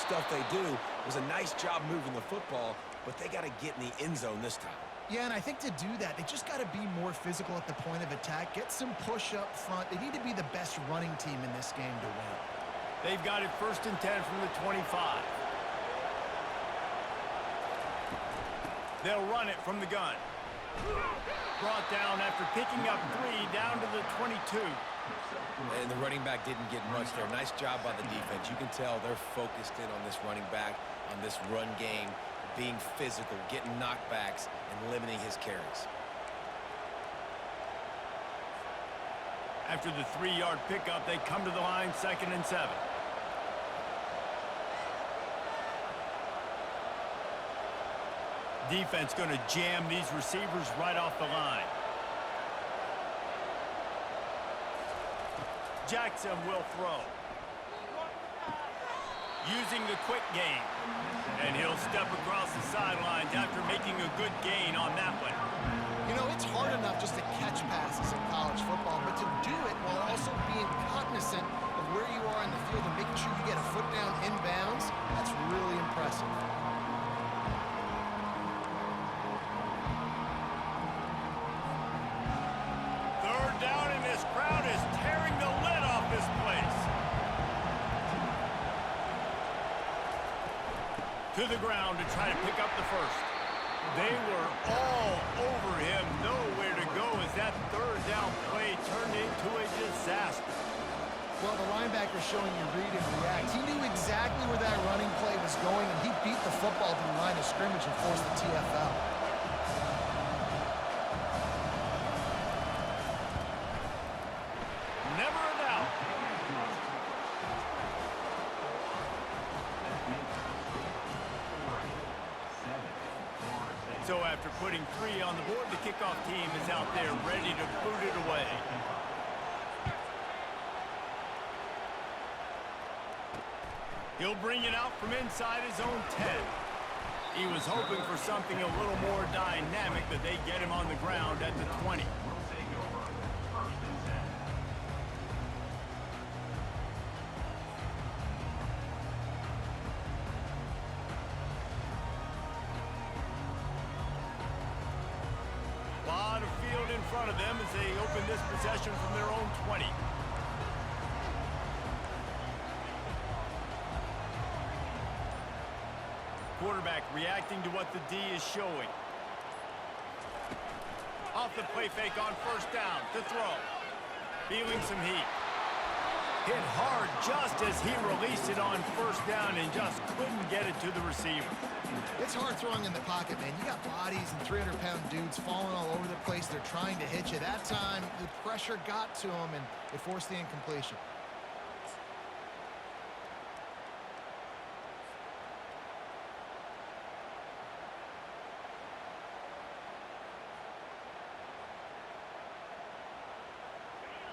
stuff they do. It was a nice job moving the football, but they got to get in the end zone this time. Yeah, and I think to do that, they just got to be more physical at the point of attack, get some push up front. They need to be the best running team in this game to win. They've got it 1st and 10 from the 25. They'll run it from the gun. Brought down after picking up 3 down to the 22. And the running back didn't get much there. Nice job by the defense. You can tell they're focused in on this running back, on this run game, being physical, getting knockbacks, and limiting his carries. After the 3-yard pickup, they come to the line 2nd and 7. Defense going to jam these receivers right off the line. Jackson will throw. Using the quick game. And he'll step across the sidelines after making a good gain on that one. You know, it's hard enough just to catch passes in college football, but to do it while also being cognizant of where you are in the field and making sure you get a foot down inbounds, that's really impressive. To the ground to try to pick up the first. They were all over him, nowhere to go as that 3rd down play turned into a disaster. Well, the linebacker showing you read and react. He knew exactly where that running play was going, and he beat the football to the line of scrimmage and forced the TFL. Never a doubt. So after putting 3 on the board, the kickoff team is out there ready to boot it away. He'll bring it out from inside his own 10. He was hoping for something a little more dynamic, but they get him on the ground at the 20. In front of them as they open this possession from their own 20. Quarterback reacting to what the D is showing. Off the play fake on 1st down to throw. Feeling some heat. Hit hard just as he released it on 1st down and just couldn't get it to the receiver. It's hard throwing in the pocket, man. You got bodies and 300-pound dudes falling all over the place. They're trying to hit you. That time, the pressure got to him, and it forced the incompletion.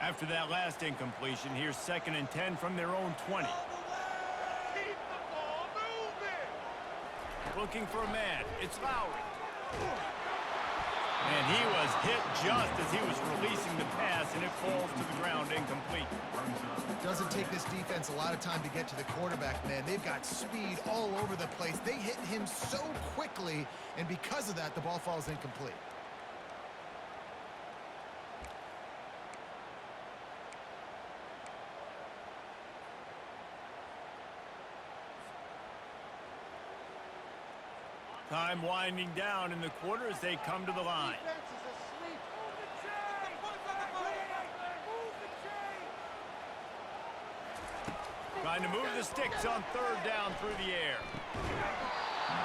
After that last incompletion, here's 2nd and 10 from their own 20. Looking for a man. It's Lowry. And he was hit just as he was releasing the pass, and it falls to the ground incomplete. It doesn't take this defense a lot of time to get to the quarterback, man. They've got speed all over the place. They hit him so quickly, and because of that, the ball falls incomplete. Time winding down in the quarter as they come to the line. Trying to move the sticks on 3rd down through the air.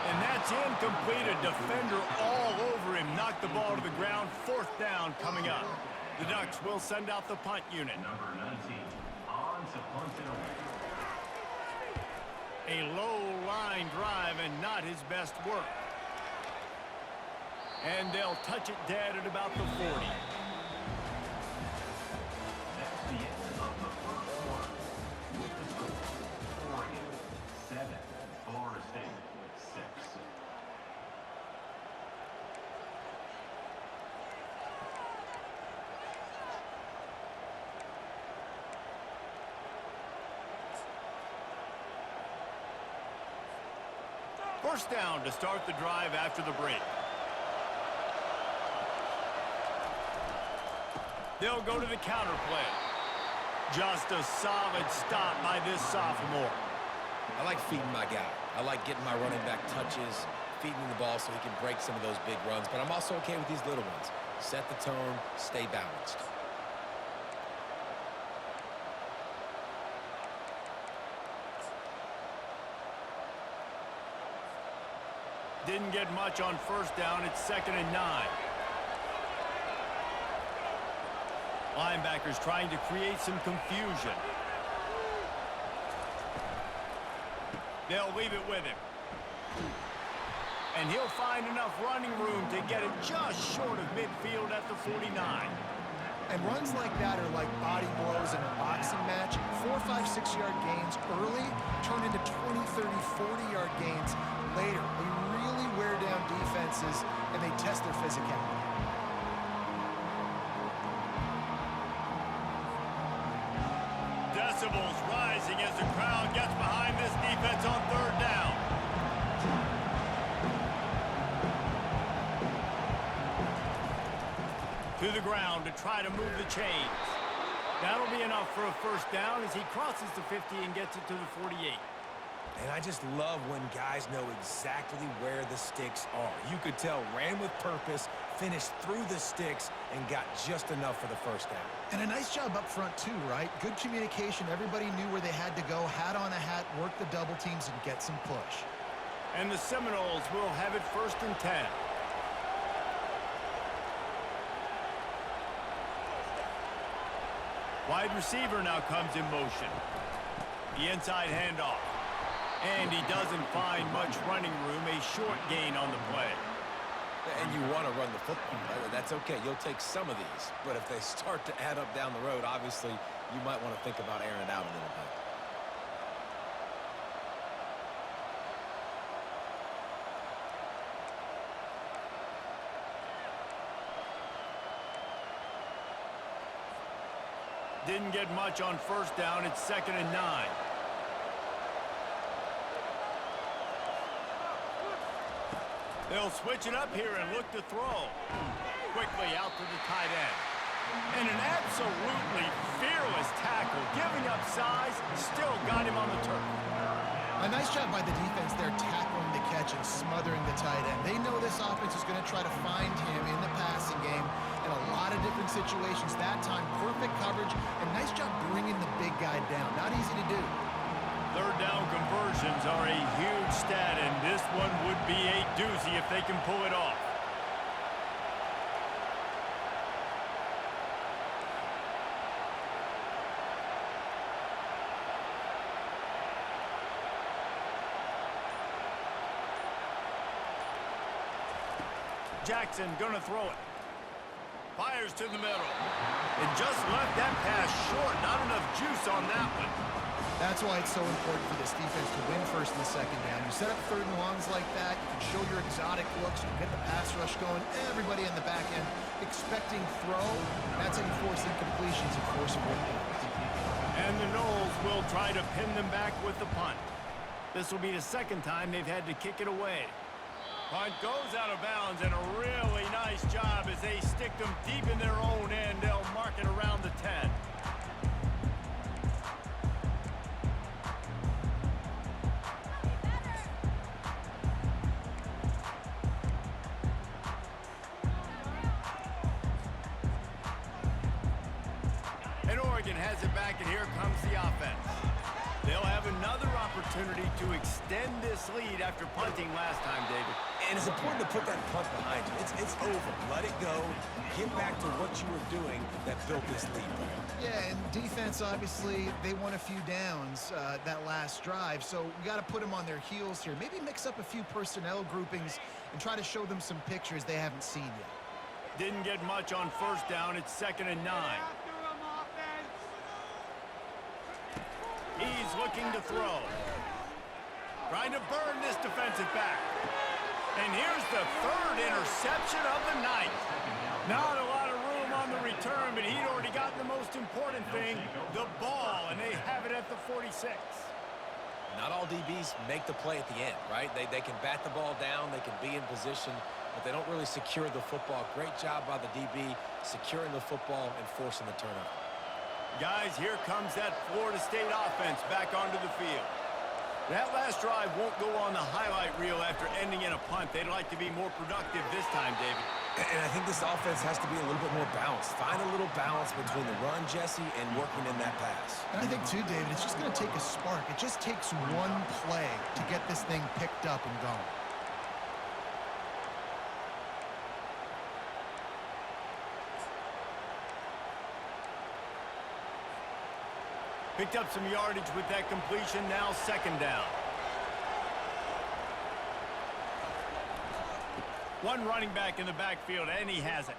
And that's incomplete. A defender all over him. Knocked the ball to the ground. 4th down coming up. The Ducks will send out the punt unit. Number 19 on to punt it away. A low line drive and not his best work. And they'll touch it dead at about the 40. That's the end of the 1st quarter. With the score, Oregon 7, Florida State 6. First down to start the drive after the break. They'll go to the counter play. Just a solid stop by this sophomore. I like feeding my guy. I like getting my running back touches, feeding him the ball so he can break some of those big runs. But I'm also okay with these little ones. Set the tone, stay balanced. Didn't get much on first down. It's 2nd and 9. Linebackers trying to create some confusion. They'll leave it with him. And he'll find enough running room to get it just short of midfield at the 49. And runs like that are like body blows in a boxing match. 4, 5, 6-yard gains early turn into 20, 30, 40-yard gains later. They really wear down defenses, and they test their physicality. Decibels rising as the crowd gets behind this defense on 3rd down. To the ground to try to move the chains. That'll be enough for a first down as he crosses the 50 and gets it to the 48. And I just love when guys know exactly where the sticks are. You could tell ran with purpose, finished through the sticks, and got just enough for the first down. And a nice job up front too, right? Good communication. Everybody knew where they had to go, hat on a hat, work the double teams, and get some push. And the Seminoles will have it 1st and 10. Wide receiver now comes in motion. The inside handoff. And he doesn't find much running room, a short gain on the play. And you want to run the football. That's okay. You'll take some of these. But if they start to add up down the road, obviously, you might want to think about airing it out a little bit. Didn't get much on first down. It's 2nd and 9. They'll switch it up here and look to throw. Quickly out to the tight end. And an absolutely fearless tackle. Giving up size, still got him on the turf. A nice job by the defense there, tackling the catch and smothering the tight end. They know this offense is going to try to find him in the passing game in a lot of different situations. That time, perfect coverage, and nice job bringing the big guy down. Not easy to do. 3rd down conversions are a huge stat, and this one would be a doozy if they can pull it off. Jackson gonna throw it. Fires to the middle. And just left that pass short. Not enough juice on that one. That's why it's so important for this defense to win 1st and 2nd down. You set up 3rd and longs like that, you can show your exotic looks, you can get the pass rush going, everybody in the back end expecting throw. That's how you force incompletions and force 4th downs. And the Noles will try to pin them back with the punt. This will be the 2nd time they've had to kick it away. Punt goes out of bounds, and a really nice job as they stick them deep in their own end. They'll mark it around the 10. And Oregon has it back, and here comes the offense. They'll have another opportunity to extend this lead after punting last time, David. And it's important to put that punt behind you. It's over. Let it go. Get back to what you were doing that built this lead. Yeah, and defense, obviously, they won a few downs that last drive, so we got to put them on their heels here. Maybe mix up a few personnel groupings and try to show them some pictures they haven't seen yet. Didn't get much on first down. It's 2nd and 9. He's looking to throw. Trying to burn this defensive back. And here's the 3rd interception of the night. Not a lot of room on the return, but he'd already gotten the most important thing, the ball, and they have it at the 46. Not all DBs make the play at the end, right? They can bat the ball down, they can be in position, but they don't really secure the football. Great job by the DB securing the football and forcing the turnover. Guys, here comes that Florida State offense back onto the field. That last drive won't go on the highlight reel after ending in a punt. They'd like to be more productive this time, David. And I think this offense has to be a little bit more balanced. Find a little balance between the run, Jesse, and working in that pass. And I think, too, David, it's just going to take a spark. It just takes one play to get this thing picked up and going. Picked up some yardage with that completion. Now second down. One running back in the backfield, and he has it.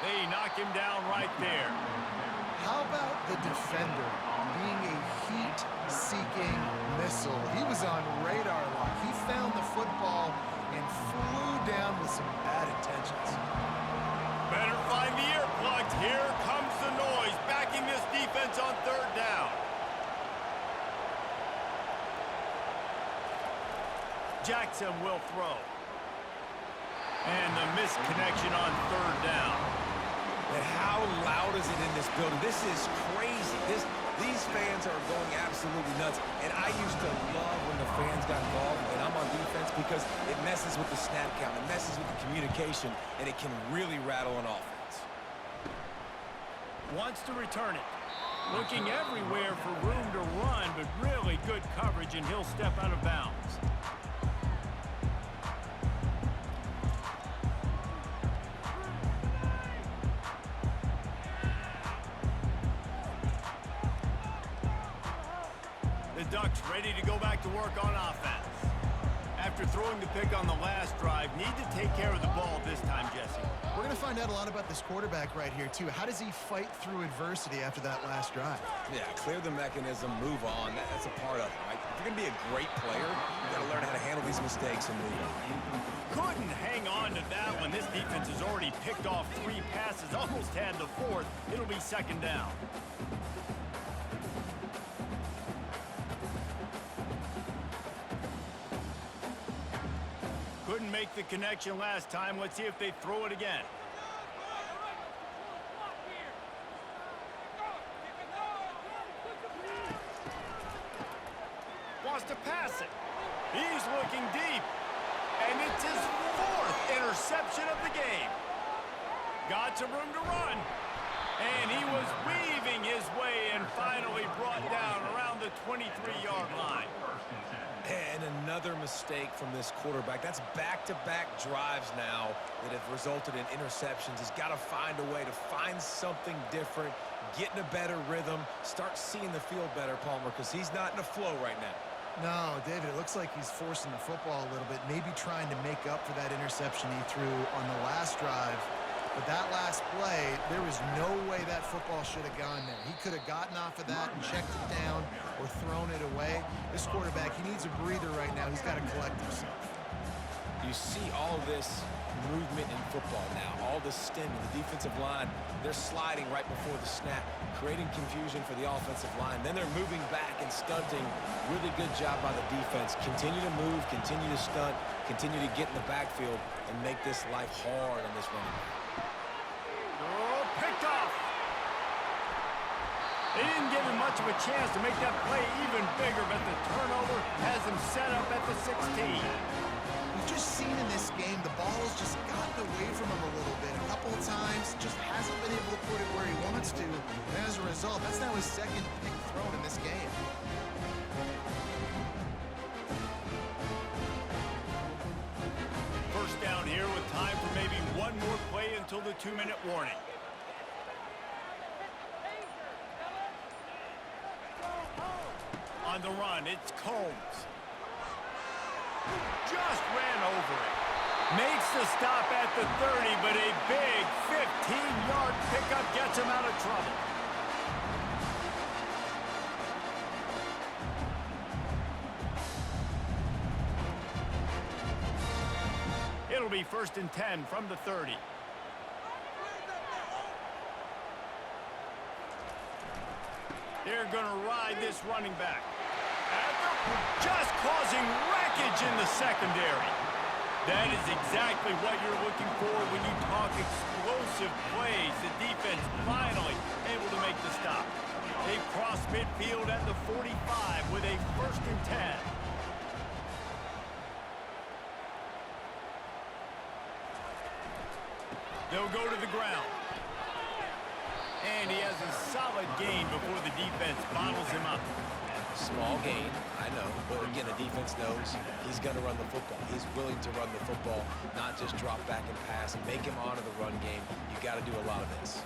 They knock him down right there. How about the defender being a heat-seeking missile? He was on radar lock. He found the football and flew down with some bad intentions. Better find the earplugs. Here comes the noise, backing this defense on third down. Jackson will throw. And the missed connection on third down. And how loud is it in this building? This is crazy. These fans are going absolutely nuts. And I used to love when the fans got involved, and I'm on defense, because it messes with the snap count. It messes with the communication, and it can really rattle an offense. Wants to return it. Looking everywhere for room to run, but really good coverage, and he'll step out of bounds. Ducks ready to go back to work on offense. After throwing the pick on the last drive, need to take care of the ball this time, Jesse. We're going to find out a lot about this quarterback right here, too. How does he fight through adversity after that last drive? Yeah, clear the mechanism, move on. That's a part of it, right? If you're going to be a great player, you got to learn how to handle these mistakes and move on. Couldn't hang on to that one. This defense has already picked off 3 passes, almost had the 4th. It'll be second down. Couldn't make the connection last time. Let's see if they throw it again. Wants to pass it. He's looking deep. And it's his 4th interception of the game. Got some room to run. And he was weaving his way and finally brought down around the 23-yard line. And another mistake from this quarterback. That's back-to-back drives now that have resulted in interceptions. He's got to find a way to find something different, get in a better rhythm, start seeing the field better, Palmer, because he's not in a flow right now. No, David, it looks like he's forcing the football a little bit, maybe trying to make up for that interception he threw on the last drive. But that last play, there was no way that football should have gone there. He could have gotten off of that and checked it down or thrown it away. This quarterback, he needs a breather right now. He's got to collect himself. You see all this movement in football now, all the stem of the defensive line. They're sliding right before the snap, creating confusion for the offensive line. Then they're moving back and stunting. Really good job by the defense. Continue to move, continue to stunt, continue to get in the backfield and make this life hard on this running back. Oh, picked off. They didn't give him much of a chance to make that play even bigger, but the turnover has him set up at the 16. We've just seen in this game the ball's just gotten away from him a little bit. A couple of times, just hasn't been able to put it where he wants to. And as a result, that's now his 2nd pick thrown in this game. First down here with time for maybe one more play until the 2-minute warning. On the run, it's Combs. Just ran over it. Makes the stop at the 30, but a big 15-yard pickup gets him out of trouble. It'll be 1st and 10 from the 30. They're going to ride this running back. At the just causing wreckage in the secondary. That is exactly what you're looking for when you talk explosive plays. The defense finally able to make the stop. They cross midfield at the 45 with a 1st and 10. They'll go to the ground. And he has a solid gain before the defense bottles him up. Small gain, I know, but again, the defense knows he's going to run the football. He's willing to run the football, not just drop back and pass and make him honor the run game. You got to do a lot of this.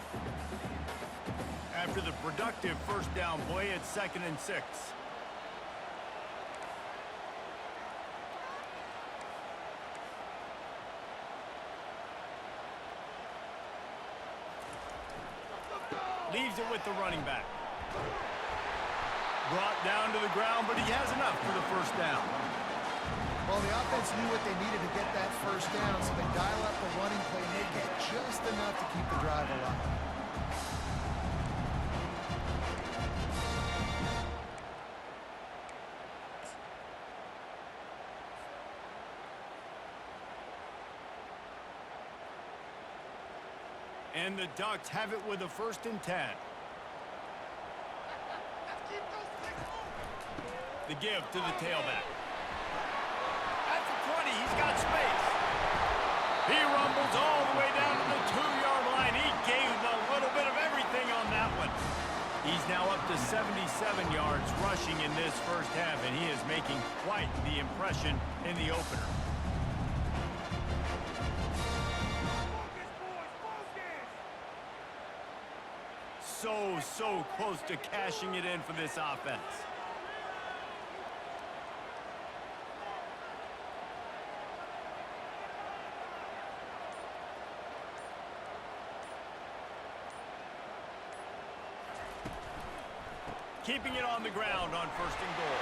After the productive 1st down play, it's 2nd and 6. Leaves it with the running back. Brought down to the ground, but he has enough for the 1st down. Well, the offense knew what they needed to get that 1st down, so they dial up the running play, and they get just enough to keep the drive alive. And the Ducks have it with a 1st and 10. The give to the tailback. At the 20, he's got space. He rumbles all the way down to the 2-yard line. He gave a little bit of everything on that one. He's now up to 77 yards rushing in this 1st half, and he is making quite the impression in the opener. So close to cashing it in for this offense. Keeping it on the ground on 1st and goal.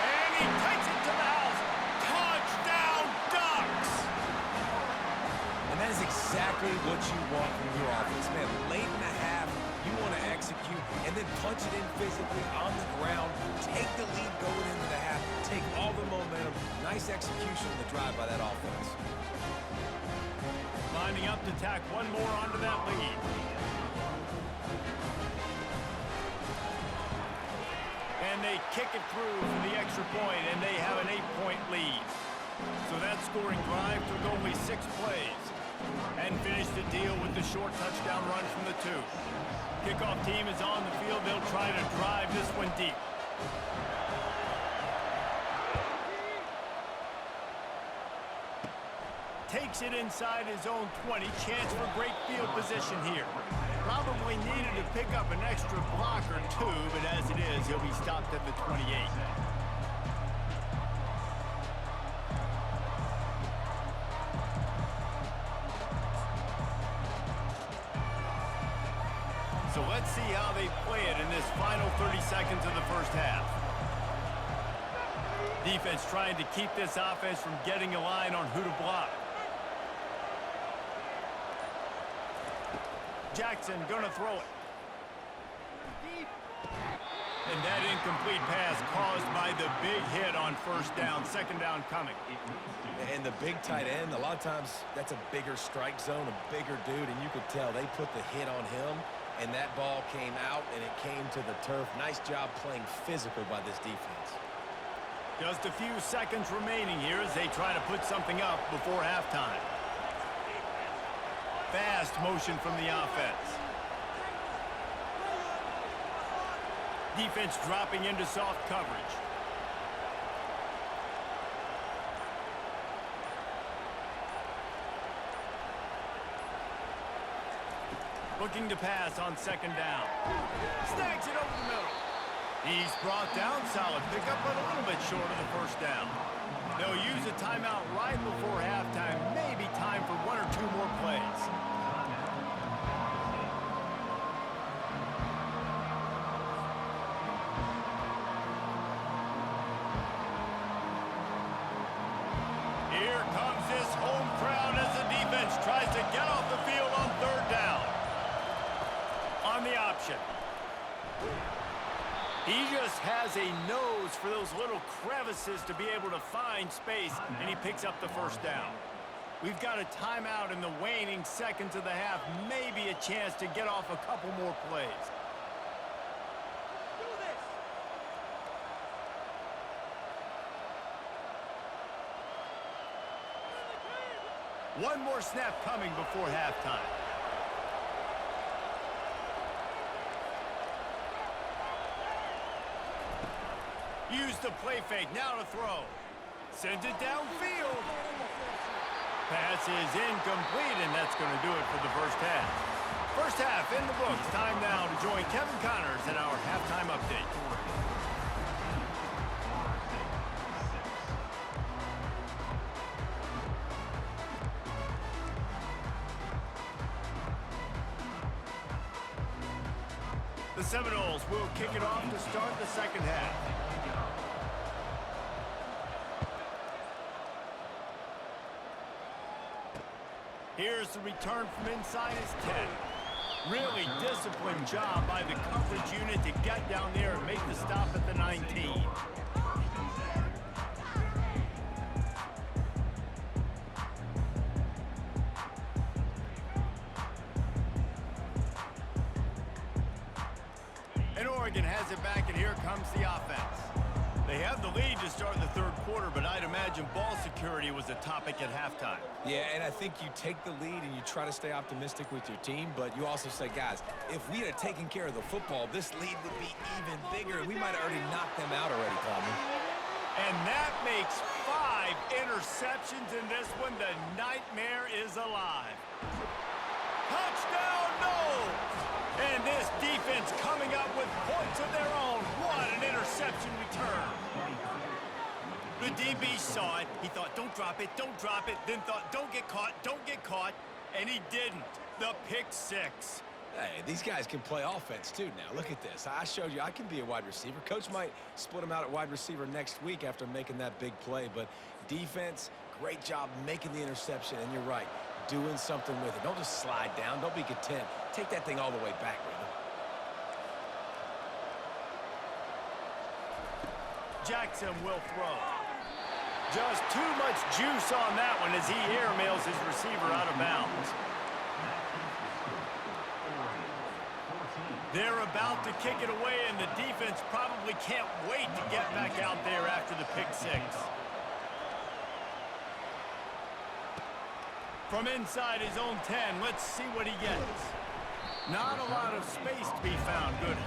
And he takes it to the house. Touchdown, Ducks! And that is exactly what you want from your offense, man. Late in the half, you want to execute and then punch it in physically on the ground. Take the lead going into the half. Take all the momentum. Nice execution of the drive by that offense. Lining up to tack one more onto that lead. And they kick it through for the extra point, and they have an 8-point lead. So that scoring drive took only 6 plays. And finished the deal with the short touchdown run from the 2. Kickoff team is on the field. They'll try to drive this one deep. Takes it inside his own 20. Chance for great field position here. Probably needed to pick up an extra block or 2, but as it is, he'll be stopped at the 28. So let's see how they play it in this final 30 seconds of the 1st half. Defense trying to keep this offense from getting a line on who to block. Jackson gonna throw it. And that incomplete pass caused by the big hit on 1st down, 2nd down coming. And the big tight end, a lot of times that's a bigger strike zone, a bigger dude, and you could tell they put the hit on him, and that ball came out, and it came to the turf. Nice job playing physical by this defense. Just a few seconds remaining here as they try to put something up before halftime. Fast motion from the offense. Defense dropping into soft coverage. Looking to pass on 2nd down. Snags it over the middle. He's brought down, solid pickup, but a little bit short of the 1st down. They'll use a timeout right before halftime. Maybe time for 1 or 2 more plays. Here comes this home crowd as the defense tries to get off the field on 3rd down. On the option. He just has a nose for those little crevices to be able to find space, and he picks up the first down. We've got a timeout in the waning seconds of the half, maybe a chance to get off a couple more plays. One more snap coming before halftime. Use the play fake, now to throw. Sends it downfield. Pass is incomplete, and that's going to do it for the first half. First half in the books. Time now to join Kevin Connors in our halftime update. The Seminoles will kick it off to start the second half. Here's the return from inside his 10. Really disciplined job by the coverage unit to get down there and make the stop at the 19. And Oregon has it back, and here comes the offense. They have the lead to start the third quarter, but I'd imagine ball security was a topic at halftime. Yeah, and I think you take the lead and you try to stay optimistic with your team, but you also say, guys, if we had taken care of the football, this lead would be even bigger. We might have already knocked them out already, Palmer. And that makes 5 interceptions in this one. The nightmare is alive. Touchdown, Noles! And this defense coming up with points of their own. What an interception return. The DB saw it. He thought, don't drop it, then thought, don't get caught, and he didn't. The pick 6. Hey, these guys can play offense too now. Look at this. I showed you I can be a wide receiver. Coach might split him out at wide receiver next week after making that big play, but defense, great job making the interception, and you're right, doing something with it. Don't just slide down. Don't be content. Take that thing all the way back, brother. Jackson will throw. Just too much juice on that one as he airmails his receiver out of bounds. They're about to kick it away, and the defense probably can't wait to get back out there after the pick 6. From inside his own 10, let's see what he gets. Not a lot of space to be found. Good.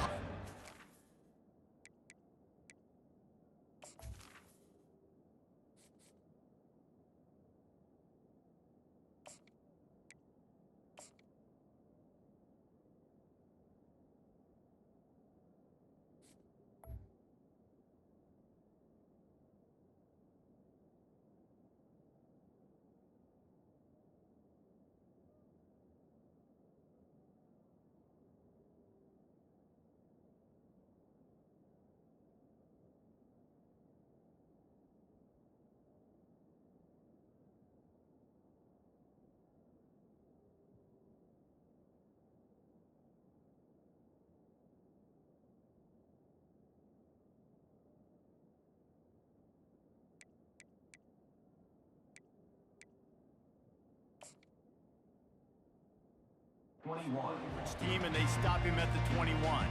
Team, and they stop him at the 21.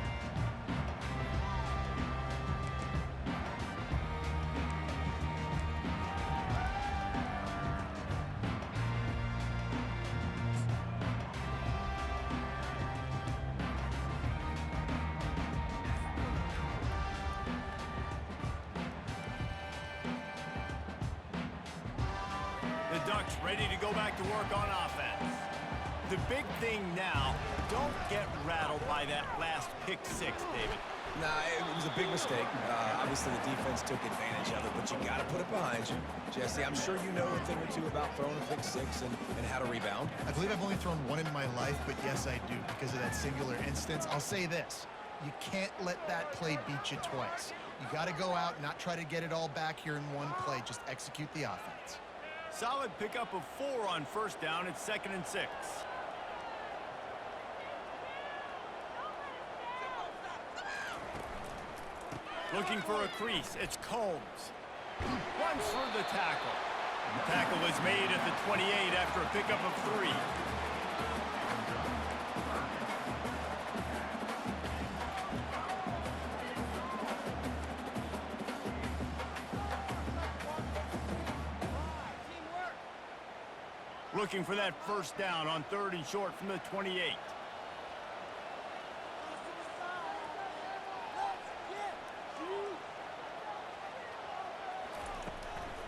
The Ducks ready to go back to work on offense. The big thing now, don't get rattled by that last pick 6, David. Nah, it was a big mistake. Obviously, the defense took advantage of it, but you got to put it behind you. Jesse, I'm sure you know a thing or two about throwing a pick 6 and how to rebound. I believe I've only thrown one in my life, but yes, I do because of that singular instance. I'll say this. You can't let that play beat you twice. You got to go out, not try to get it all back here in one play. Just execute the offense. Solid pickup of 4 on first down. It's 2nd and 6. Looking for a crease. It's Combs. Runs through the tackle. The tackle is made at the 28 after a pickup of 3. Looking for that first down on 3rd and short from the 28.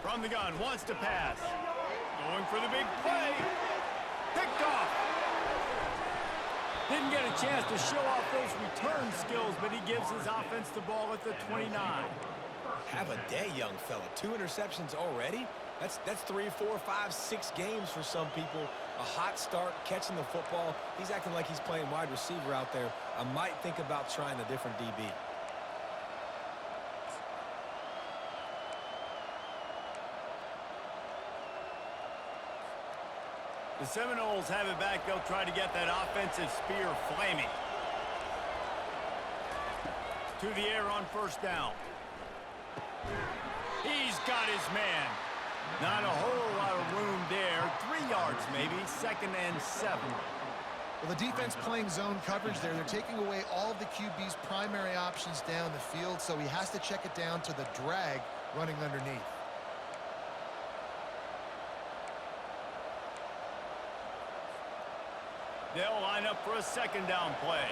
From the gun, wants to pass. Going for the big play. Picked off. Didn't get a chance to show off those return skills, but he gives his offense the ball at the 29. Have a day, young fella. 2 interceptions already? That's 3, 4, 5, 6 games for some people. A hot start, catching the football. He's acting like he's playing wide receiver out there. I might think about trying a different DB. The Seminoles have it back. They'll try to get that offensive spear flaming. To the air on first down. He's got his man. Not a whole lot of room there. 3 yards maybe. 2nd and 7. Well, the defense playing zone coverage there. They're taking away all of the QB's primary options down the field, so he has to check it down to the drag running underneath. They'll line up for a 2nd down play.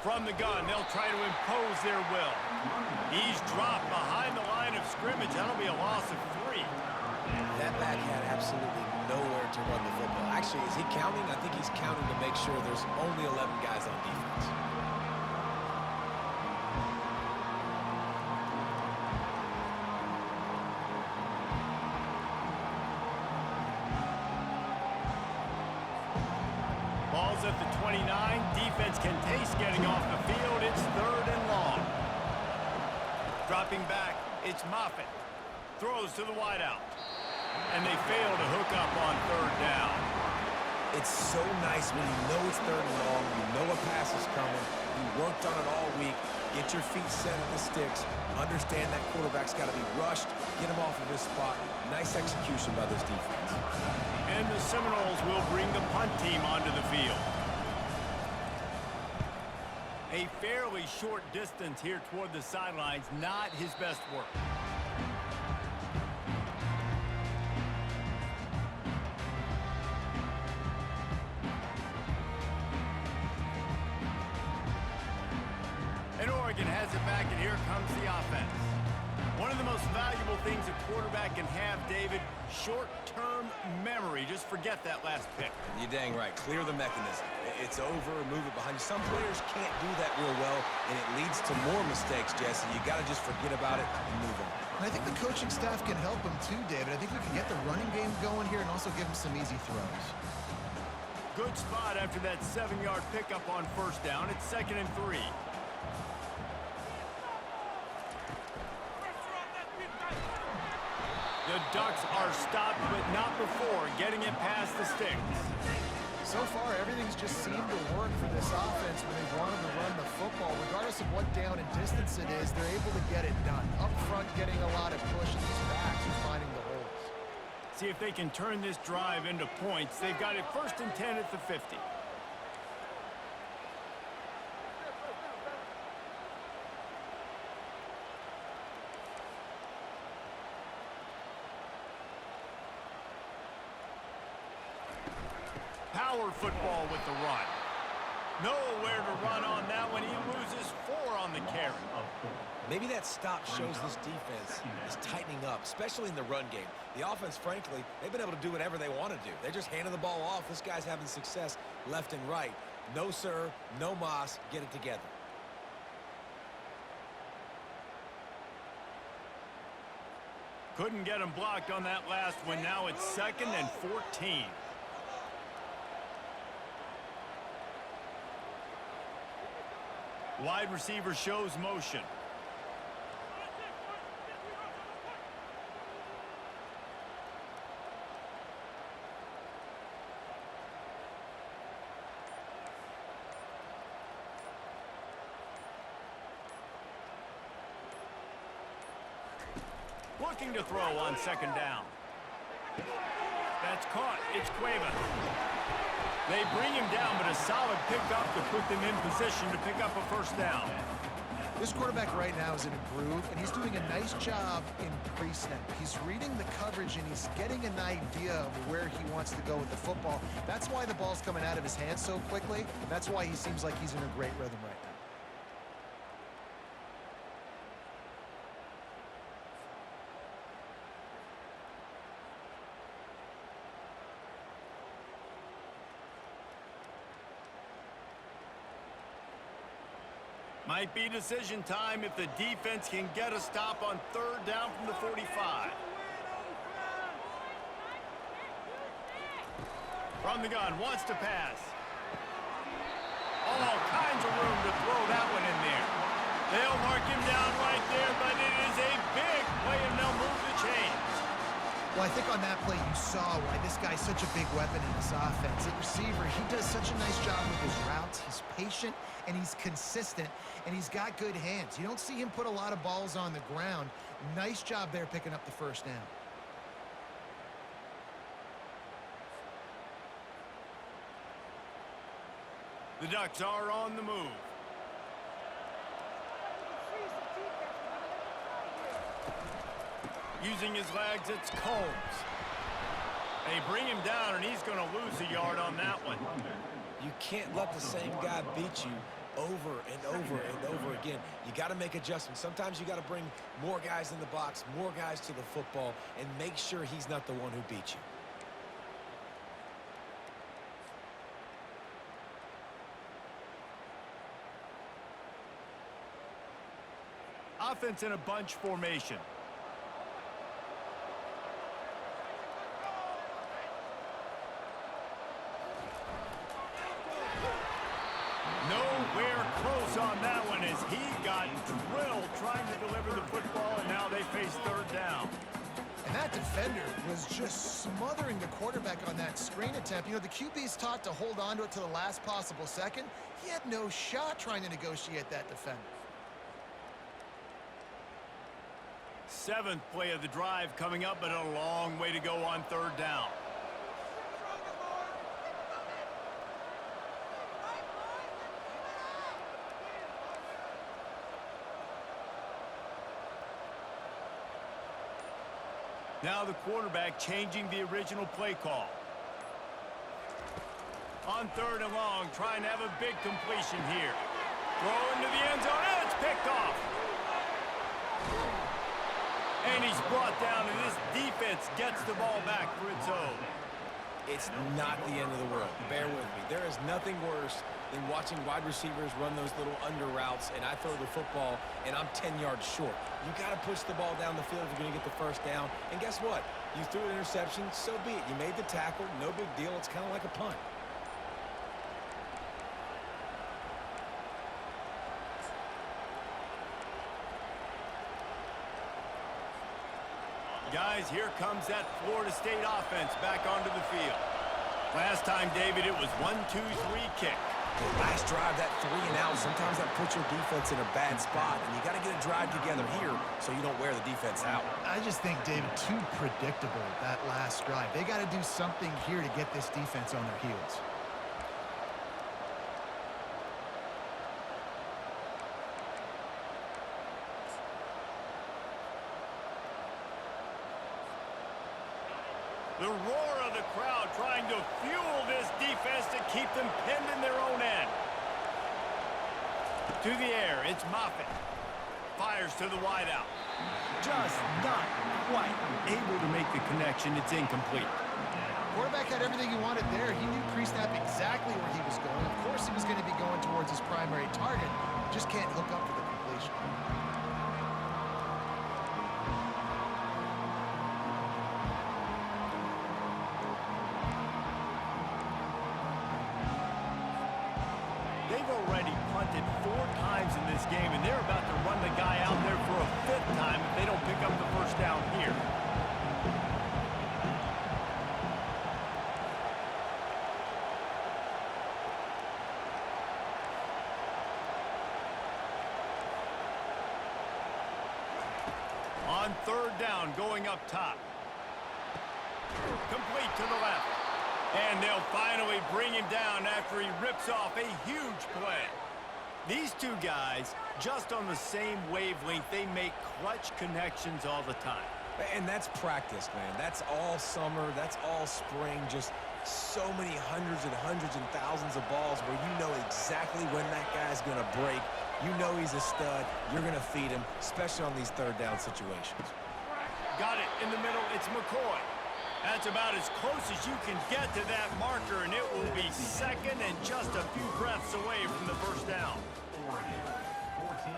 From the gun, they'll try to impose their will. He's dropped behind the line of scrimmage. That'll be a loss of 3. That back had absolutely nowhere to run the football. Actually, is he counting? I think he's counting to make sure there's only 11 guys on defense. Ball's at the 29. Defense can taste getting off the field. It's 3rd and long. Dropping back, it's Moffitt. Throws to the wideout. And they fail to hook up on 3rd down. It's so nice when you know it's 3rd and long, you know a pass is coming, you worked on it all week, get your feet set at the sticks, understand that quarterback's got to be rushed, get him off of his spot. Nice execution by this defense. And the Seminoles will bring the punt team onto the field. A fairly short distance here toward the sidelines, not his best work. And Oregon has it back, and here comes the offense. One of the most valuable things a quarterback can have, David, short-term memory. Just forget that last pick. You're dang right. Clear the mechanism. It's over, move it behind you. Some players can't do that real well, and it leads to more mistakes, Jesse. You got to just forget about it and move on. And I think the coaching staff can help him too, David. I think we can get the running game going here and also give him some easy throws. Good spot after that 7-yard pickup on first down. It's 2nd and 3. The Ducks are stopped, but not before getting it past the sticks. So far, everything's just seemed to work for this offense when they wanted to run the football. Regardless of what down and distance it is, they're able to get it done. Up front, getting a lot of push, and these backs are finding the holes. See if they can turn this drive into points. They've got it 1st and 10 at the 50. Power football with the run. Nowhere to run on that one. He loses 4 on the carry. Maybe that stop shows this defense is tightening up, especially in the run game. The offense, frankly, they've been able to do whatever they want to do. They're just handing the ball off. This guy's having success left and right. No, sir. No mas. Get it together. Couldn't get him blocked on that last one. Now it's 2nd and 14. Wide receiver shows motion. looking to throw on second down. That's caught. It's Cueva. They bring him down, but a solid pickup to put them in position to pick up a first down. This quarterback right now is in a groove, and he's doing a nice job in pre-snap. He's reading the coverage, and he's getting an idea of where he wants to go with the football. That's why the ball's coming out of his hands so quickly. That's why he seems like he's in a great rhythm right now. Might be decision time if the defense can get a stop on third down from the 45. From the gun, wants to pass. All kinds of room to throw that one in there. They'll mark him down right there, but it is a big play, and they'll move the chains. Well, I think on that play you saw why this guy's such a big weapon in this offense. At receiver, he does such a nice job with his routes. He's patient, and he's consistent, and he's got good hands. You don't see him put a lot of balls on the ground. Nice job there picking up the first down. The Ducks are on the move. Using his legs, it's Combs. They bring him down, and he's going to lose a yard on that one. You can't let the same guy beat you over and over and over again. You got to make adjustments. Sometimes you got to bring more guys in the box, more guys to the football, and make sure he's not the one who beat you. Offense in a bunch formation. Nowhere close on that one as he got drilled trying to deliver the football, and now they face third down. And that defender was just smothering the quarterback on that screen attempt. You know, the QB's taught to hold on to it to the last possible second. He had no shot trying to negotiate that defender. Seventh play of the drive coming up, but a long way to go on third down. Now the quarterback changing the original play call. On third and long, trying to have a big completion here. Throw into the end zone, and it's picked off. And he's brought down, and this defense gets the ball back for its own. It's not the end of the world. Bear with me. There is nothing worse than watching wide receivers run those little under routes, and I throw the football, and I'm 10 yards short. You got to push the ball down the field if you're going to get the first down. And guess what? You threw an interception, so be it. You made the tackle, no big deal. It's kind of like a punt. Guys, here comes that Florida State offense back onto the field. Last time, David, it was 1-2-3 kick. The last drive, that 3 and out, sometimes that puts your defense in a bad spot, and you got to get a drive together here so you don't wear the defense out. I just think, David, too predictable, that last drive. They got to do something here to get this defense on their heels. The roar of the crowd trying to fuel this defense to keep them pinned in their own end. To the air, it's Moffitt. Fires to the wideout. Just not quite able to make the connection. It's incomplete. Quarterback had everything he wanted there. He knew pre-snap exactly where he was going. Of course he was going to be going towards his primary target. Just can't hook up for the completion. They've already punted 4 times in this game, and they're about to run the guy out there for a 5th time if they don't pick up the first down here. On on third down going up top. Complete to the left. And they'll finally bring him down after he rips off a huge play. These two guys, just on the same wavelength, they make clutch connections all the time. And that's practice, man. That's all summer. That's all spring. Just so many hundreds and thousands of balls where you know exactly when that guy's going to break. You know he's a stud. You're going to feed him, especially on these third down situations. Got it in the middle. It's McCoy. That's about as close as you can get to that marker, and it will be second and just a few breaths away from the first down. Oregon, 14.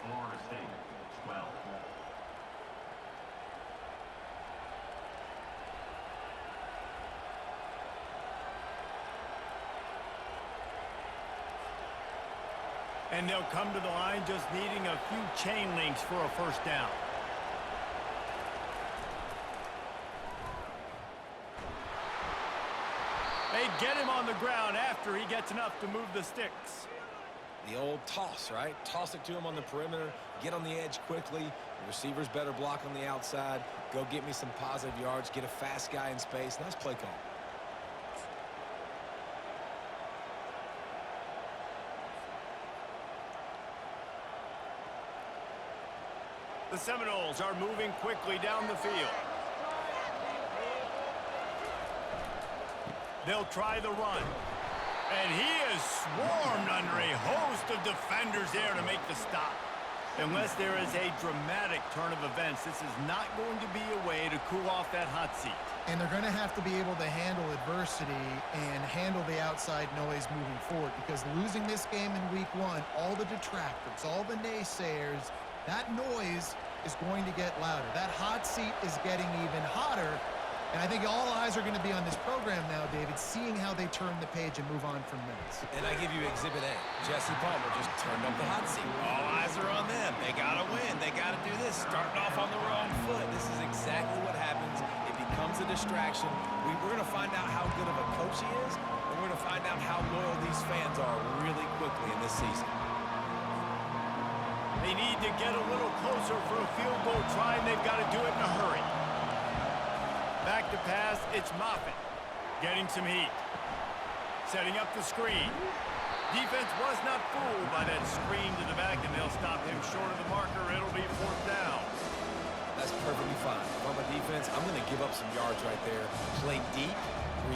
Florida State, 12. And they'll come to the line just needing a few chain links for a first down. They get him on the ground after he gets enough to move the sticks. The old toss, right? Toss it to him on the perimeter, get on the edge quickly. The receivers better block on the outside. Go get me some positive yards, get a fast guy in space. Nice play call. The Seminoles are moving quickly down the field. They'll try the run. And he is swarmed under a host of defenders there to make the stop. Unless there is a dramatic turn of events, this is not going to be a way to cool off that hot seat. And they're going to have to be able to handle adversity and handle the outside noise moving forward, because losing this game in week one, all the detractors, all the naysayers, that noise is going to get louder. That hot seat is getting even hotter. And I think all eyes are going to be on this program now, David, seeing how they turn the page and move on from this. And I give you Exhibit A. Jesse Palmer just turned up the hot seat. All eyes are on them. They got to win. They got to do this. Starting off on the wrong foot. This is exactly what happens. It becomes a distraction. We're going to find out how good of a coach he is, and we're going to find out how loyal these fans are really quickly in this season. They need to get a little closer for a field goal try, and they've got to do it in a hurry. Back to pass, it's Moffitt. Getting some heat. Setting up the screen. Defense was not fooled by that screen to the back, and they'll stop him short of the marker. It'll be fourth down. That's perfectly fine. If I'm a defense, I'm going to give up some yards right there. Play deep,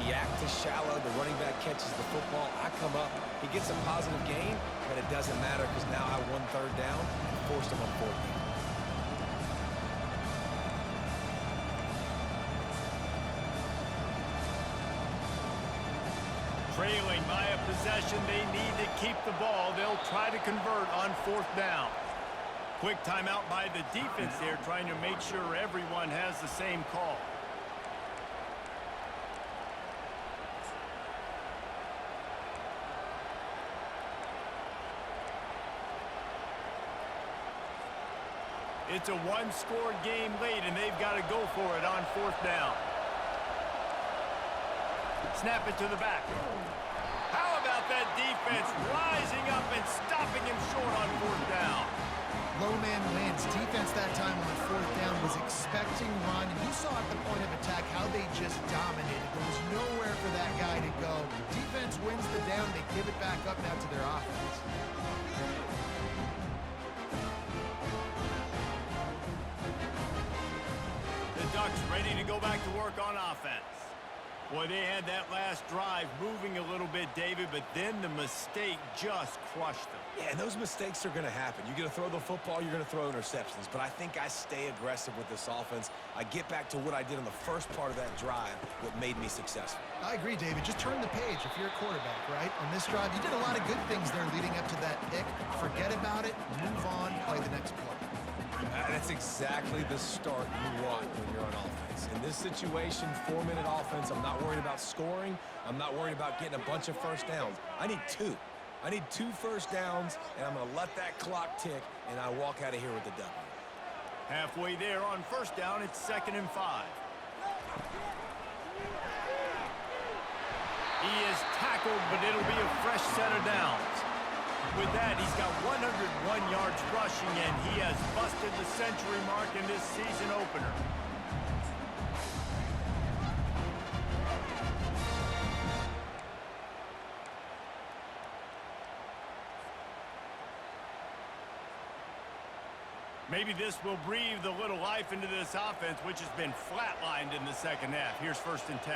react to shallow. The running back catches the football. I come up. He gets a positive gain, but it doesn't matter because now I won third down and forced him on fourth down. Trailing by a possession, they need to keep the ball. They'll try to convert on fourth down. Quick timeout by the defense there, trying to make sure everyone has the same call. It's a one-score game late, and they've got to go for it on fourth down. Snap it to the back. How about that defense rising up and stopping him short on fourth down? Low man wins. Defense that time on fourth down was expecting run, and you saw at the point of attack how they just dominated. There was nowhere for that guy to go. Defense wins the down. They give it back up now to their offense. The Ducks ready to go back to work on offense. Boy, they had that last drive moving a little bit, David, but then the mistake just crushed them. Yeah, and those mistakes are going to happen. You're going to throw the football, you're going to throw interceptions. But I think I stay aggressive with this offense. I get back to what I did on the first part of that drive, what made me successful. I agree, David. Just turn the page if you're a quarterback, right? On this drive, you did a lot of good things there leading up to that pick. Forget about it, move on, play the next play. That's exactly the start you want when you're on offense. In this situation, 4-minute offense, I'm not worried about scoring. I'm not worried about getting a bunch of first downs. I need two. I need 2 first downs, and I'm going to let that clock tick, and I walk out of here with the W. Halfway there on first down, it's 2nd and 5. He is tackled, but it'll be a fresh set of downs. With that, he's got 101 yards rushing, and he has busted the century mark in this season opener. Maybe this will breathe a little life into this offense, which has been flatlined in the second half. Here's 1st and 10.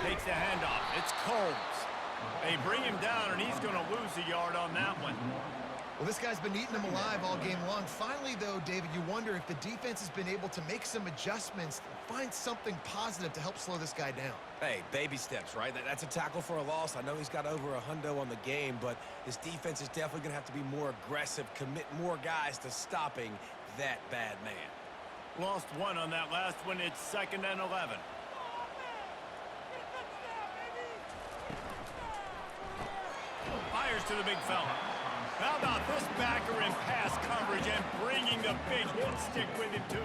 Takes the handoff. It's Combs. They bring him down, and he's going to lose a yard on that one. Well, this guy's been eating them alive all game long. Finally, though, David, you wonder if the defense has been able to make some adjustments, find something positive to help slow this guy down. Hey, baby steps, right? That's a tackle for a loss. I know he's got over a hundo on the game, but this defense is definitely going to have to be more aggressive, commit more guys to stopping that bad man. Lost one on that last one. It's 2nd and 11. Fires to the big fella. How about this backer in pass coverage and bringing the big hit stick with him, too?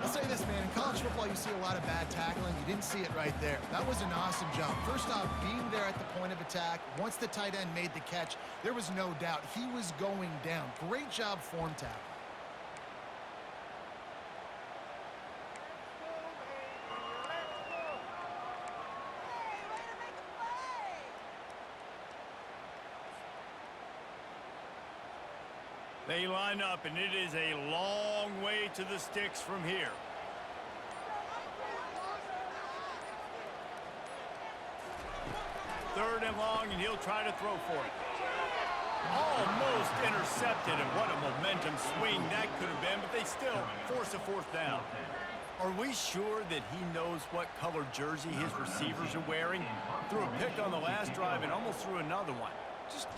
I'll say this, man. In college football, you see a lot of bad tackling. You didn't see it right there. That was an awesome job. First off, being there at the point of attack. Once the tight end made the catch, there was no doubt he was going down. Great job form tackle. They line up, and it is a long way to the sticks from here. Third and long, and he'll try to throw for it. Almost intercepted, and what a momentum swing that could have been, but they still force a 4th down. Are we sure that he knows what color jersey his receivers are wearing? Threw a pick on the last drive and almost threw another one.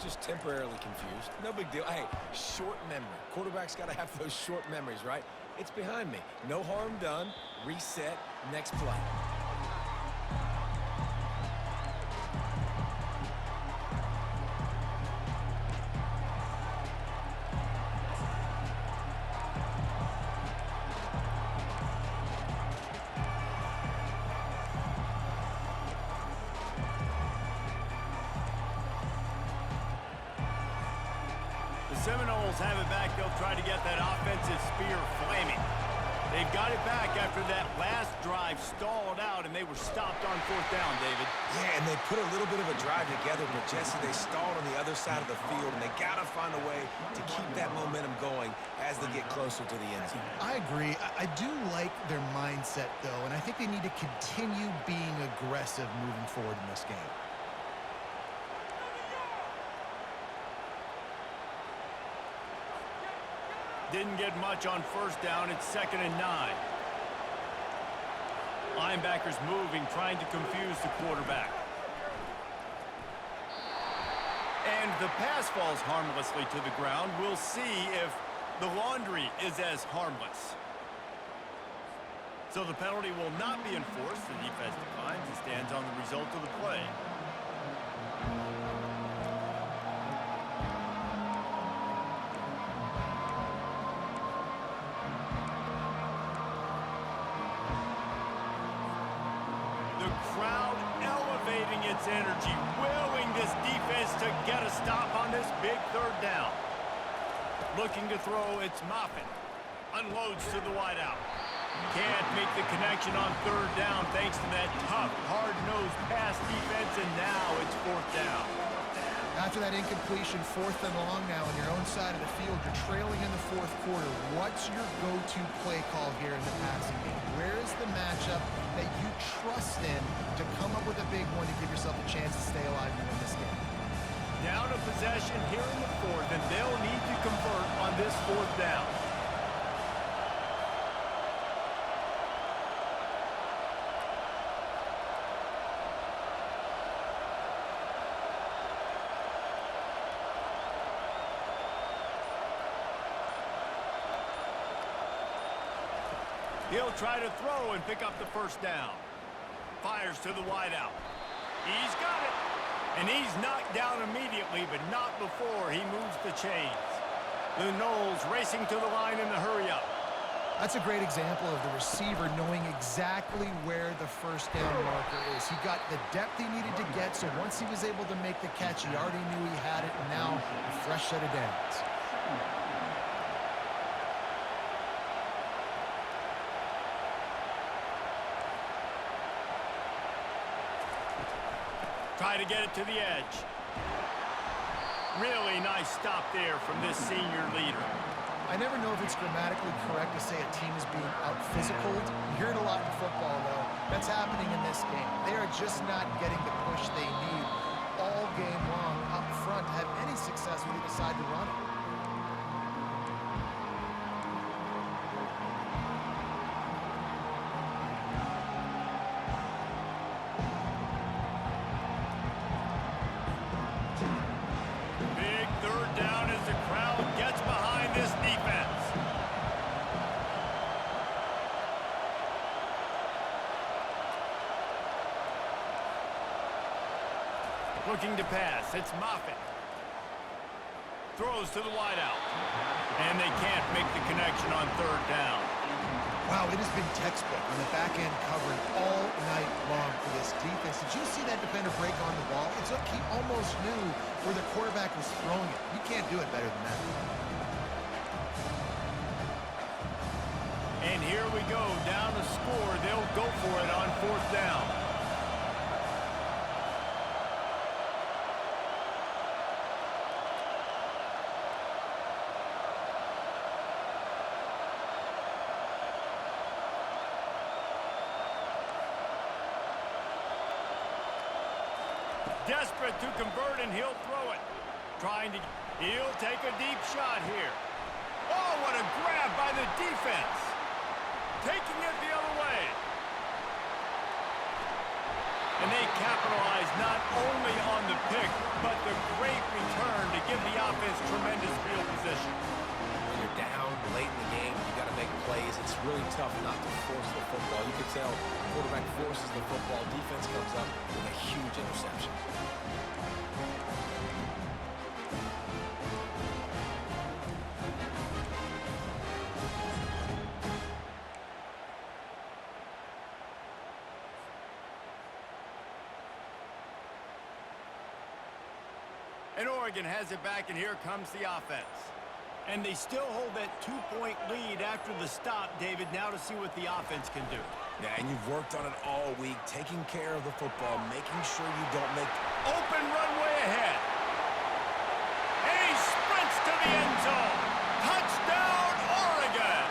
Just temporarily confused. No big deal. Hey, short memory. Quarterback's got to have those short memories, right? It's behind me. No harm done. Reset. Next play. Seminoles have it back. They'll try to get that offensive spear flaming. They've got it back after that last drive stalled out, and they were stopped on 4th down, David. Yeah, and they put a little bit of a drive together, but Jesse, they stalled on the other side of the field, and they got to find a way to keep that momentum going as they get closer to the end zone. I agree. I do like their mindset, though, and I think they need to continue being aggressive moving forward in this game. Didn't get much on 1st down. It's 2nd and 9. Linebackers moving, trying to confuse the quarterback. And the pass falls harmlessly to the ground. We'll see if the laundry is as harmless. So the penalty will not be enforced. The defense declines and stands on the result of the play. Its energy, willing this defense to get a stop on this big 3rd down. Looking to throw, it's Moffitt. Unloads to the wideout. Can't make the connection on 3rd down thanks to that tough, hard-nosed pass defense, and now it's 4th down. After that incompletion, 4th and long now on your own side of the field, you're trailing in the 4th quarter. What's your go-to play call here in the passing game? Where is the matchup that you trust in to come up with a big one to give yourself a chance to stay alive and win this game? Down a possession here in the 4th, and they'll need to convert on this 4th down. He'll try to throw and pick up the 1st down. Fires to the wideout. He's got it. And he's knocked down immediately, but not before he moves the chains. The Knowles racing to the line in the hurry-up. That's a great example of the receiver knowing exactly where the first down marker is. He got the depth he needed to get, so once he was able to make the catch, he already knew he had it, and now a fresh set of downs. Try to get it to the edge. Really nice stop there from this senior leader. I never know if it's grammatically correct to say a team is being out-physicaled. You hear it a lot in football, though. That's happening in this game. They are just not getting the push they need all game long up front to have any success when they decide to run it. Big third down as the crowd gets behind this defense. Looking to pass. It's Moffitt. Throws to the wideout. And they can't make the connection on third down. Wow, it has been textbook on the back end covering all night long for this defense. Did you see that defender break on the ball? It's like he almost knew where the quarterback was throwing it. You can't do it better than that. And here we go, down to score. They'll go for it on fourth down. Desperate to convert, and he'll throw it. He'll take a deep shot here. Oh, what a grab by the defense. Taking it the other way. And they capitalize not only on the pick, but the great return to give the offense tremendous field position. When you're down late in the game, you got to make plays. It's really tough not to force the football. You can tell quarterback forces the football. Defense comes up with a huge interception. And Oregon has it back, and here comes the offense. And they still hold that 2-point lead after the stop, David, now to see what the offense can do. Yeah, and you've worked on it all week, taking care of the football, making sure you don't make... Open runway ahead. And he sprints to the end zone. Touchdown, Oregon!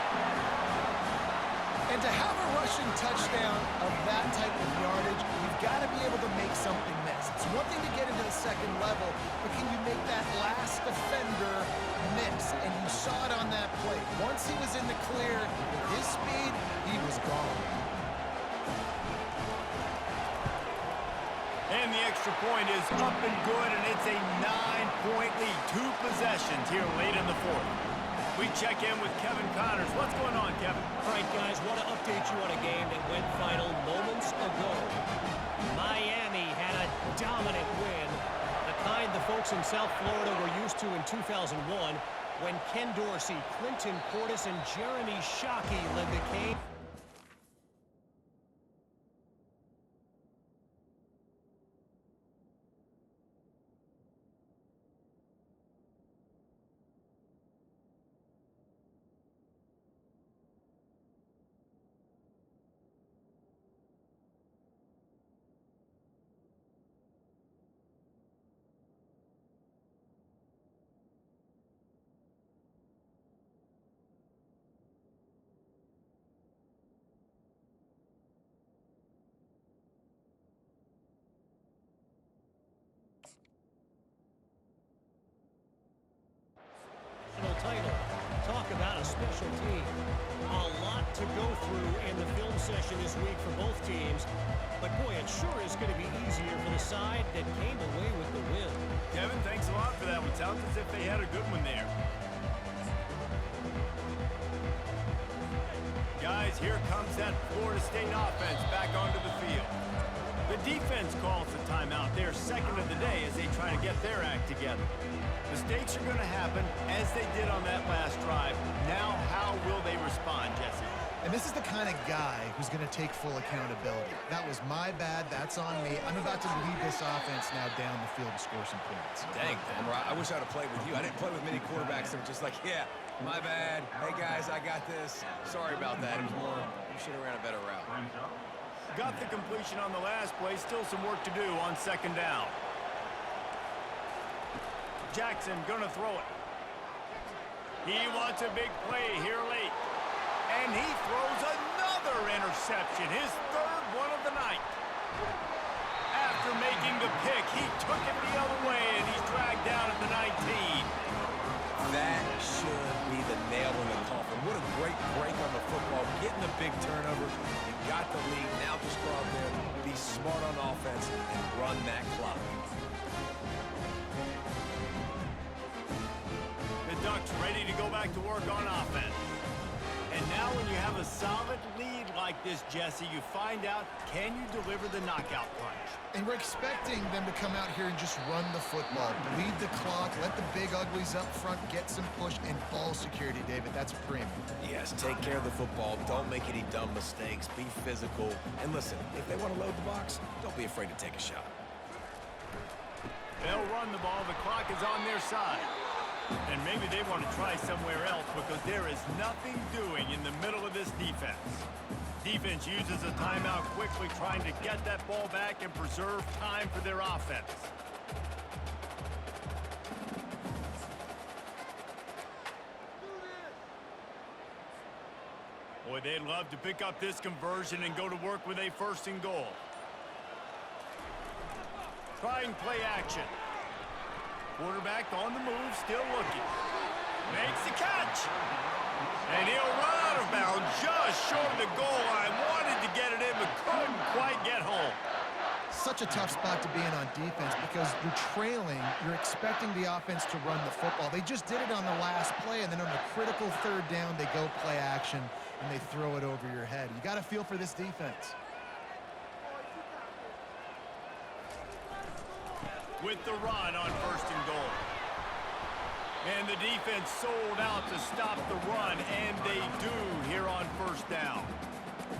And to have a rushing touchdown of that type of yardage, you've got to be able to make something miss. It's one thing to get into the second level, but can you make that last defender miss? And you saw it on that play. Once he was in the clear, with his speed, he was gone. And the extra point is up and good, and it's a 9-point lead. 2 possessions here late in the fourth. We check in with Kevin Connors. What's going on, Kevin? All right, guys, want to update you on a game that went final moments ago. Miami had a dominant win, the kind the folks in South Florida were used to in 2001 when Ken Dorsey, Clinton Portis, and Jeremy Shockey led the game. Title. Talk about a special team. A lot to go through in the film session this week for both teams. But boy, it sure is going to be easier for the side that came away with the win. Kevin, thanks a lot for that one. Sounds as if they had a good one there. Guys, here comes that Florida State offense back onto the field. The defense calls the timeout. They're second of the day as they try to get their act together. Mistakes are going to happen as they did on that last drive. Now, how will they respond, Jesse? And this is the kind of guy who's going to take full accountability. That was my bad. That's on me. I'm about to lead this offense now down the field and score some points. Dang, Homer, I wish I'd have played with you. I didn't play with many quarterbacks that were just like, yeah, my bad. Hey, guys, I got this. Sorry about that. It was more, you should have ran a better route. Got the completion on the last play. Still some work to do on second down. Jackson gonna throw it. He wants a big play here late. And he throws another interception, his third one of the night. After making the pick, he took it the other way, and he's dragged down at the 19. That should be the nail in the coffin. What a great break on the football. Getting a big turnover. You got the lead. Now just go out there, be smart on offense, and run that clock. The Ducks ready to go back to work on offense. And now when you have a solid lead like this, Jesse, you find out, can you deliver the knockout punch? And we're expecting them to come out here and just run the football, bleed the clock, let the big uglies up front get some push, and ball security, David. That's premium. Yes, take care of the football. Don't make any dumb mistakes. Be physical. And listen, if they want to load the box, don't be afraid to take a shot. They'll run the ball. The clock is on their side. And maybe they want to try somewhere else because there is nothing doing in the middle of this defense. Defense uses a timeout quickly, trying to get that ball back and preserve time for their offense. Boy, they'd love to pick up this conversion and go to work with a first and goal. Trying play action. Quarterback on the move, still looking. Makes the catch. And he'll run out of bounds just short of the goal line. Wanted to get it in, but couldn't quite get home. Such a tough spot to be in on defense because you're trailing. You're expecting the offense to run the football. They just did it on the last play, and then on a critical third down, they go play action, and they throw it over your head. You got to feel for this defense. With the run on first and goal. And the defense sold out to stop the run, and they do here on first down.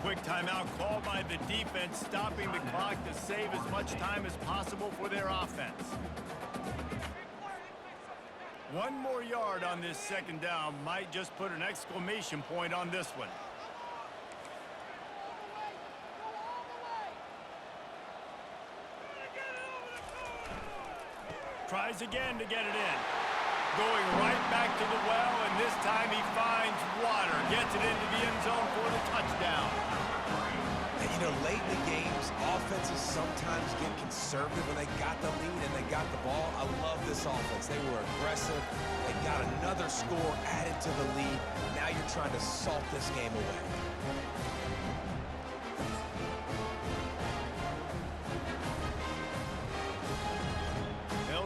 Quick timeout called by the defense, stopping the clock to save as much time as possible for their offense. One more yard on this second down might just put an exclamation point on this one. Tries again to get it in. Going right back to the well, and this time he finds water. Gets it into the end zone for the touchdown. And, you know, late in the games, offenses sometimes get conservative when they got the lead and they got the ball. I love this offense. They were aggressive. They got another score added to the lead. Now you're trying to salt this game away.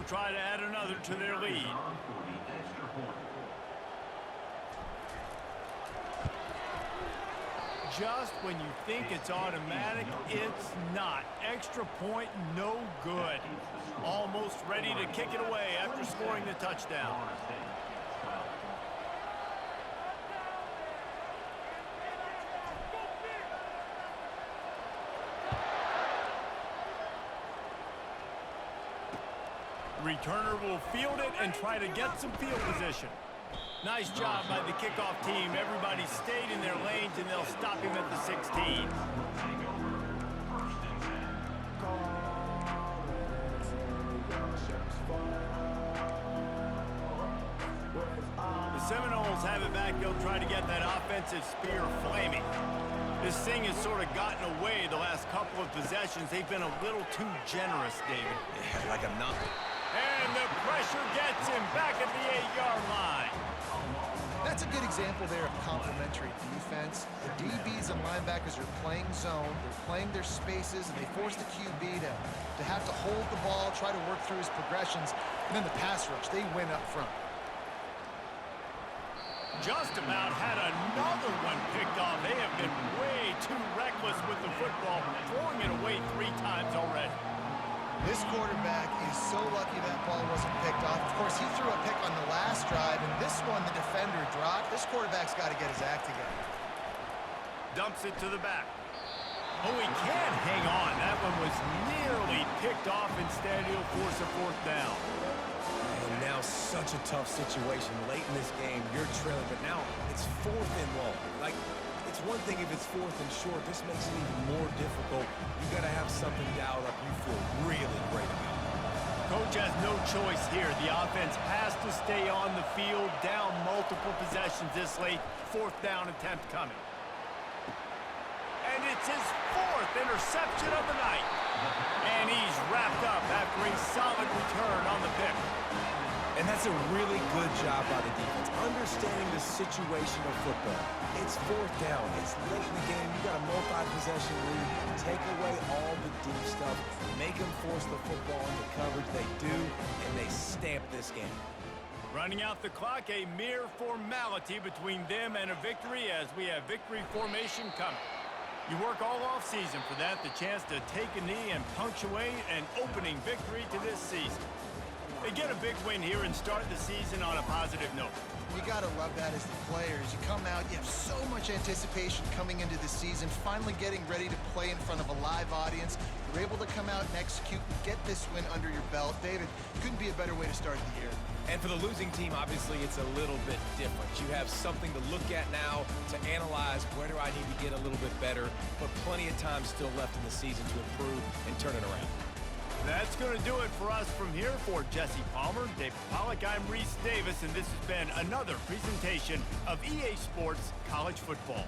Try to add another to their lead. Just when you think it's automatic, it's not. Extra point, no good. Almost ready to kick it away after scoring the touchdown. Returner will field it and try to get some field position. Nice job by the kickoff team. Everybody stayed in their lanes, and they'll stop him at the 16. The Seminoles have it back. They'll try to get that offensive spear flaming. This thing has sort of gotten away the last couple of possessions. They've been a little too generous, David. Yeah, like a nut. And the pressure gets him back at the 8-yard line. That's a good example there of complementary defense. The DBs and linebackers are playing zone, they're playing their spaces, and they force the QB to have to hold the ball, try to work through his progressions, and then the pass rush, they win up front. Just about had another one picked off. They have been This quarterback is so lucky that ball wasn't picked off. Of course, he threw a pick on the last drive, and this one the defender dropped. This quarterback's got to get his act together. Dumps it to the back. Oh, he can't hang on. That one was nearly picked off. Instead, he'll force a fourth down. And now such a tough situation. Late in this game, you're trailing, but now it's 4th and long. Like, it's one thing if it's 4th and short. This makes it even more difficult. You got to have something dialed up you feel really great about. Coach has no choice here. The offense has to stay on the field, down multiple possessions this late. 4th down attempt coming. And it's his 4th interception of the night. And he's wrapped up after a solid return on the pick. And that's a really good job by the defense, understanding the situation of football. It's 4th down. It's late in the game. You got a multi-possession lead. Take away all the deep stuff. Make them force the football into coverage. They do, and they stamp this game. Running out the clock, a mere formality between them and a victory as we have victory formation coming. You work all offseason for that, the chance to take a knee and punctuate an opening victory to this season. They get a big win here and start the season on a positive note. You got to love that as the players. You come out, you have so much anticipation coming into the season, finally getting ready to play in front of a live audience. You're able to come out and execute and get this win under your belt. David, couldn't be a better way to start the year. And for the losing team, obviously, it's a little bit different. You have something to look at now to analyze where do I need to get a little bit better, but plenty of time still left in the season to improve and turn it around. That's going to do it for us from here. For Jesse Palmer, David Pollack, I'm Reese Davis, and this has been another presentation of EA Sports College Football.